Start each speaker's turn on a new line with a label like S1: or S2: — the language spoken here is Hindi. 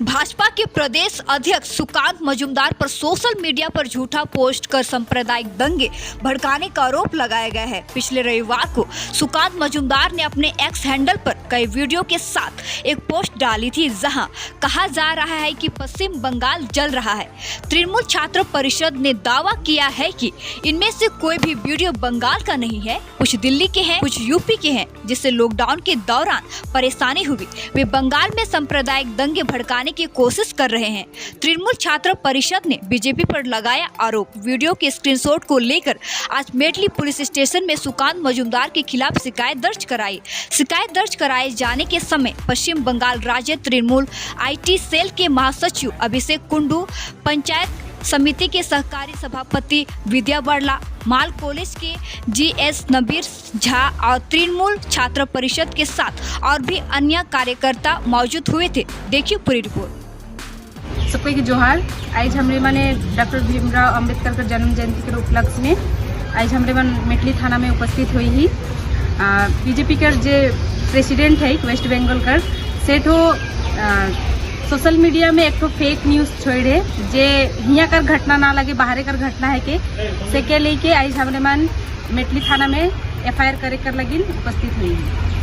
S1: भाजपा के प्रदेश अध्यक्ष सुकांत मजूमदार पर सोशल मीडिया पर झूठा पोस्ट कर सांप्रदायिक दंगे भड़काने का आरोप लगाया गया है। पिछले रविवार को सुकांत मजूमदार ने अपने एक्स हैंडल पर कई वीडियो के साथ एक पोस्ट डाली थी, जहां कहा जा रहा है कि पश्चिम बंगाल जल रहा है। तृणमूल छात्र परिषद ने दावा किया है कि इनमें से कोई भी वीडियो बंगाल का नहीं है, कुछ दिल्ली के हैं, कुछ यूपी के हैं, जिससे लॉकडाउन के दौरान परेशानी हुई। वे बंगाल में सांप्रदायिक दंगे भड़काने की कोशिश कर रहे हैं। तृणमूल छात्र परिषद ने बीजेपी पर लगाया आरोप। वीडियो के स्क्रीनशॉट को लेकर आज मेटली पुलिस स्टेशन में सुकांत मजूमदार के खिलाफ शिकायत दर्ज कराई। शिकायत दर्ज कराए जाने के समय पश्चिम बंगाल राज्य तृणमूल IT सेल के महासचिव अभिषेक कुंडू, पंचायत समिति के सहकारी सभापति विद्या बरला, माल कॉलेज के GS नबीर झा और तृणमूल छात्र परिषद के साथ और भी अन्य कार्यकर्ता मौजूद हुए थे। देखिए पूरी रिपोर्ट।
S2: सबको की जोहार। आज हमरे माने डॉक्टर भीमराव अंबेडकर के जन्म जयंती के उपलक्ष्य में आज हमरे मन मेटली थाना में उपस्थित हुई ही। बीजेपी का जो प्रेसिडेंट है वेस्ट बंगाल का सेठो सोशल मीडिया में एक तो फेक न्यूज छोड़े जे हिया कर घटना ना लगे बाहर कर घटना है के से के लेके आज हमरे मन मेटली थाना में FIR करे कर लगी उपस्थित हुई है।